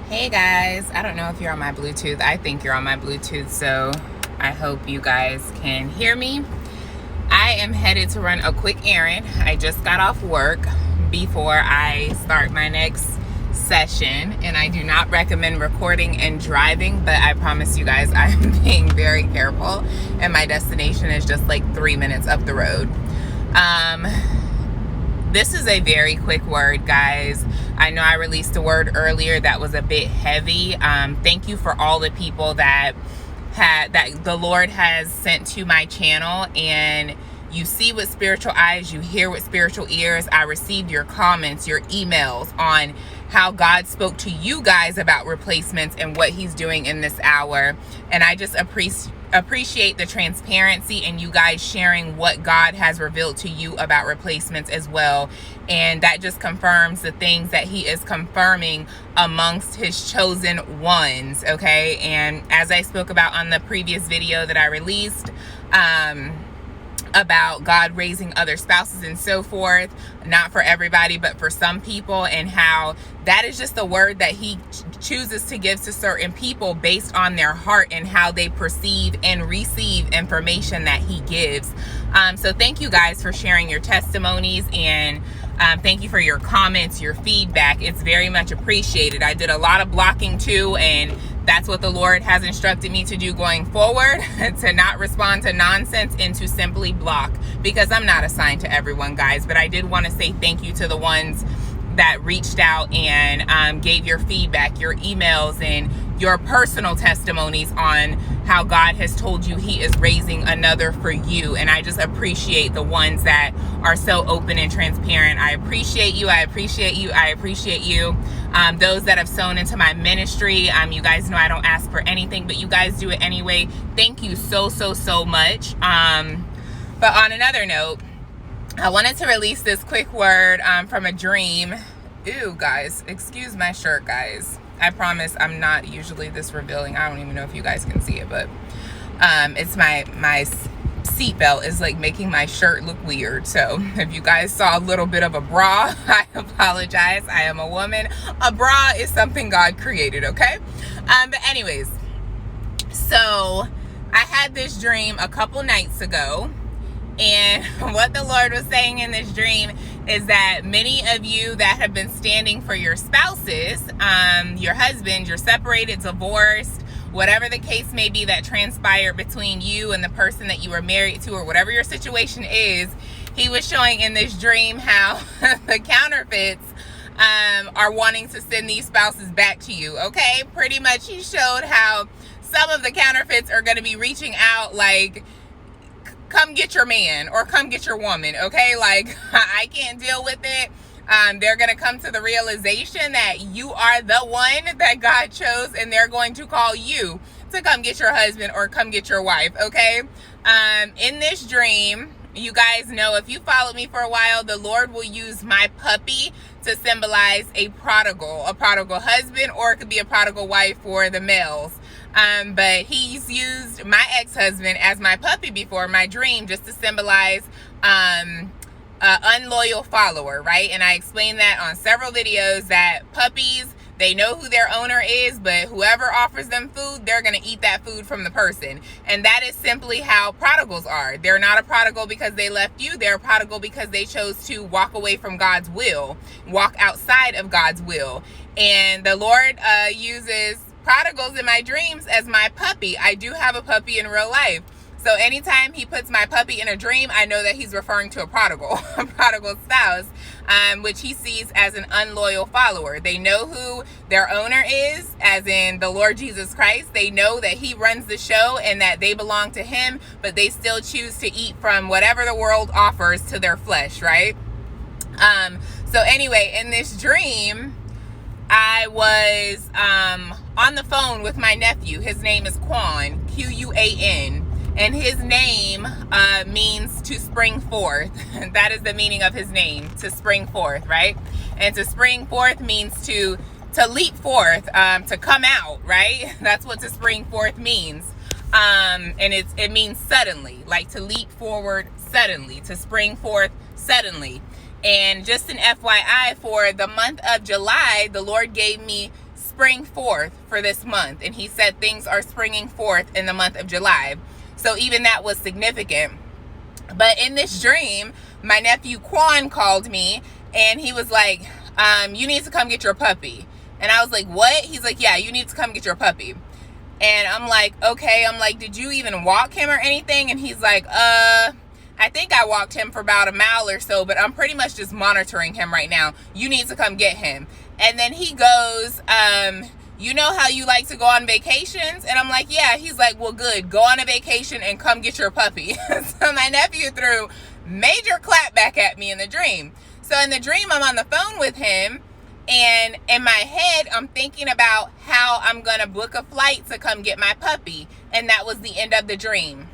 Hey guys, I don't know if you're on my Bluetooth. I think you're on my Bluetooth, so I hope you guys can hear me. I am headed to run a quick errand. I just got off work before I start my next session, and I do not recommend recording and driving, but I promise you guys I'm being very careful, and my destination is just like 3 minutes up the road. This is a very quick word, guys. I know I released a word earlier that was a bit heavy. Thank you for all the people that the Lord has sent to my channel, and you see with spiritual eyes, you hear with spiritual ears. I received your comments, your emails on how God spoke to you guys about replacements and what he's doing in this hour. And I just appreciate the transparency and you guys sharing what God has revealed to you about replacements as well. And that just confirms the things that he is confirming amongst his chosen ones, okay? And as I spoke about on the previous video that I released, about God raising other spouses and so forth, not for everybody, but for some people, and how that is just the word that he chooses to give to certain people based on their heart and how they perceive and receive information that he gives. So thank you guys for sharing your testimonies, and thank you for your comments, your feedback. It's very much appreciated. I did a lot of blocking too, and that's what the Lord has instructed me to do going forward, to not respond to nonsense and to simply block, because I'm not assigned to everyone, guys. But I did want to say thank you to the ones that reached out and gave your feedback, your emails, and your personal testimonies on how God has told you he is raising another for you. And I just appreciate the ones that are so open and transparent. I appreciate you. I appreciate you. I appreciate you. Those that have sown into my ministry, you guys know I don't ask for anything, but you guys do it anyway. Thank you so much. But on another note, I wanted to release this quick word from a dream. Ew, guys, excuse my shirt, guys. I promise I'm not usually this revealing. I don't even know if you guys can see it, but it's my seatbelt is like making my shirt look weird. So if you guys saw a little bit of a bra, I apologize. I am a woman. A bra is something God created, okay? But anyways, so I had this dream a couple nights ago, and what the Lord was saying in this dream is that many of you that have been standing for your spouses, your husband, you're separated, divorced, whatever the case may be that transpired between you and the person that you were married to, or whatever your situation is, he was showing in this dream how the counterfeits are wanting to send these spouses back to you, okay? Pretty much he showed how some of the counterfeits are going to be reaching out like, come get your man or come get your woman, okay? Like, I can't deal with it. They're going to come to the realization that you are the one that God chose, and they're going to call you to come get your husband or come get your wife, okay? In this dream, you guys know, if you followed me for a while, the Lord will use my puppy to symbolize a prodigal husband, or it could be a prodigal wife for the males. But he's used my ex-husband as my puppy before, my dream, just to symbolize unloyal follower, right? And I explained that on several videos, that puppies, they know who their owner is, but whoever offers them food, they're going to eat that food from the person. And that is simply how prodigals are. They're not a prodigal because they left you. They're a prodigal because they chose to walk away from God's will, walk outside of God's will. And the Lord uses prodigals in my dreams as my puppy. I do have a puppy in real life. So anytime he puts my puppy in a dream, I know that he's referring to a prodigal spouse, which he sees as an unloyal follower. They know who their owner is, as in the Lord Jesus Christ. They know that he runs the show and that they belong to him, but they still choose to eat from whatever the world offers to their flesh, right? So anyway, in this dream, I was on the phone with my nephew. His name is Quan, Q-U-A-N. And his name means to spring forth. That is the meaning of his name, to spring forth, right? And to spring forth means to leap forth, to come out, right? That's what to spring forth means. And it means suddenly, like to leap forward suddenly, to spring forth suddenly. And just an FYI, for the month of July, the Lord gave me spring forth for this month. And he said things are springing forth in the month of July. So even that was significant. But in this dream, my nephew Quan called me and he was like, you need to come get your puppy. And I was like, what? He's like, yeah, you need to come get your puppy. And I'm like, okay. I'm like, did you even walk him or anything? And he's like, I think I walked him for about a mile or so, but I'm pretty much just monitoring him right now. You need to come get him. And then he goes, you know how you like to go on vacations? And I'm like, yeah. He's like, well, good. Go on a vacation and come get your puppy. So my nephew threw major clap back at me in the dream. So in the dream, I'm on the phone with him. And in my head, I'm thinking about how I'm going to book a flight to come get my puppy. And that was the end of the dream.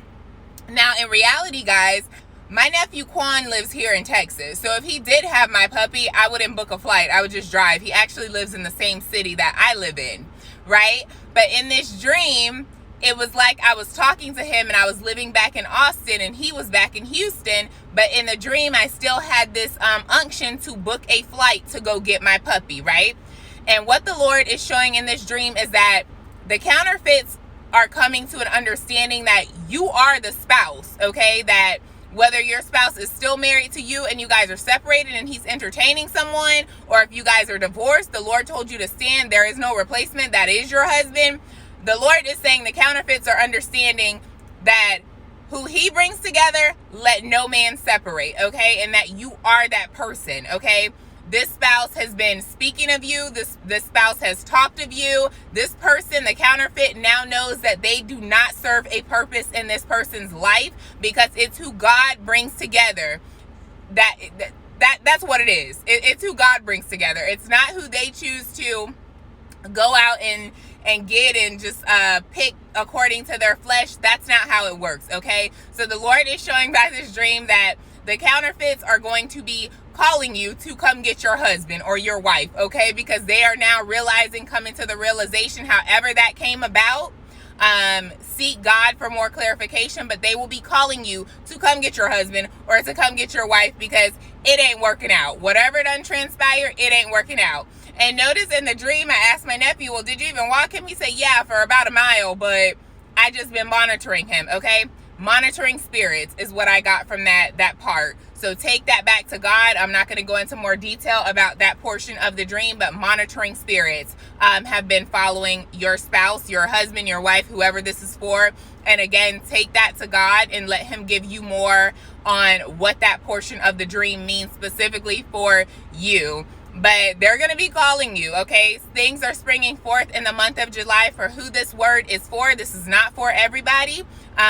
Now, in reality, guys, my nephew Quan lives here in Texas. So if he did have my puppy, I wouldn't book a flight. I would just drive. He actually lives in the same city that I live in, right? But in this dream, it was like I was talking to him and I was living back in Austin and he was back in Houston. But in the dream, I still had this unction to book a flight to go get my puppy, right? And what the Lord is showing in this dream is that the counterfeits are coming to an understanding that you are the spouse, okay? That whether your spouse is still married to you and you guys are separated and he's entertaining someone, or if you guys are divorced, the Lord told you to stand. There is no replacement. That is your husband. The Lord is saying the counterfeits are understanding that who he brings together, let no man separate, okay? And that you are that person, okay? This spouse has been speaking of you. This spouse has talked of you. This person, the counterfeit, now knows that they do not serve a purpose in this person's life because it's who God brings together. That's what it is. It's who God brings together. It's not who they choose to go out and get and just pick according to their flesh. That's not how it works, okay? So the Lord is showing by this dream that the counterfeits are going to be calling you to come get your husband or your wife, okay? Because they are now realizing, coming to the realization, however that came about. Seek God for more clarification, but they will be calling you to come get your husband or to come get your wife because it ain't working out. Whatever done transpired, it ain't working out. And notice in the dream, I asked my nephew, well, did you even walk him? He said, yeah, for about a mile, but I just been monitoring him, okay? Monitoring spirits is what I got from that part. So take that back to God. I'm not going to go into more detail about that portion of the dream, but monitoring spirits have been following your spouse, your husband, your wife, whoever this is for. And again, take that to God and let him give you more on what that portion of the dream means specifically for you. But they're going to be calling you, okay? Things are springing forth in the month of July for who this word is for. This is not for everybody.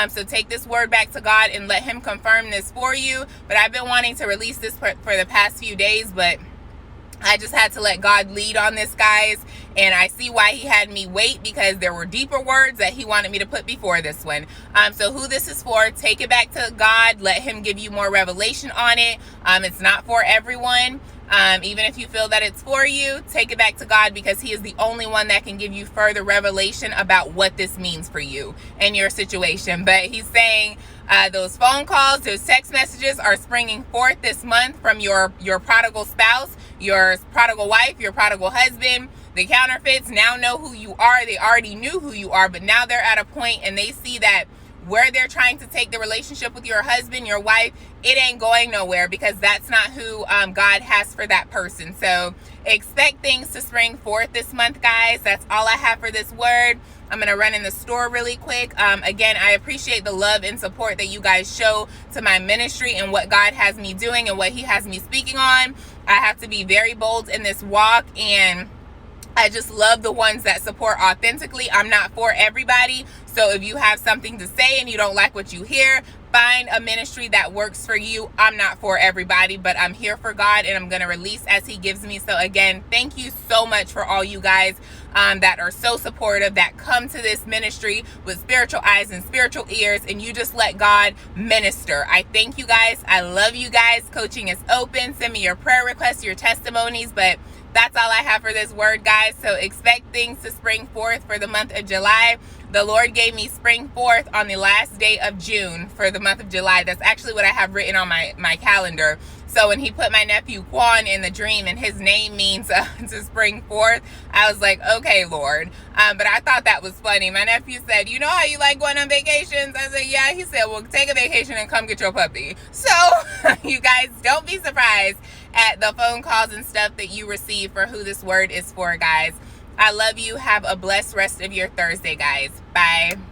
So take this word back to God and let him confirm this for you. But I've been wanting to release this for the past few days, but I just had to let God lead on this, guys. And I see why he had me wait, because there were deeper words that he wanted me to put before this one. So who this is for, take it back to God. Let him give you more revelation on it. It's not for everyone. Even if you feel that it's for you, take it back to God, because he is the only one that can give you further revelation about what this means for you and your situation. But he's saying those phone calls, those text messages are springing forth this month from your prodigal spouse, your prodigal wife, your prodigal husband. The counterfeits now know who you are. They already knew who you are, but now they're at a point and they see that where they're trying to take the relationship with your husband, your wife, it ain't going nowhere, because that's not who God has for that person. So expect things to spring forth this month, guys. That's all I have for this word. I'm going to run in the store really quick. Again, I appreciate the love and support that you guys show to my ministry and what God has me doing and what he has me speaking on. I have to be very bold in this walk, and I just love the ones that support authentically. I'm not for everybody. So if you have something to say and you don't like what you hear, find a ministry that works for you. I'm not for everybody, but I'm here for God, and I'm going to release as he gives me. So again, thank you so much for all you guys that are so supportive, that come to this ministry with spiritual eyes and spiritual ears, and you just let God minister. I thank you guys. I love you guys. Coaching is open. Send me your prayer requests, your testimonies, but that's all I have for this word, guys. So expect things to spring forth for the month of July. The Lord gave me spring forth on the last day of June for the month of July. That's actually what I have written on my calendar. So when he put my nephew Quan in the dream and his name means to spring forth, I was like, okay, Lord. But I thought that was funny. My nephew said, you know how you like going on vacations? I said, yeah. He said, well, take a vacation and come get your puppy. So you guys, don't be surprised at the phone calls and stuff that you receive for who this word is for, guys. I love you. Have a blessed rest of your Thursday, guys. Bye.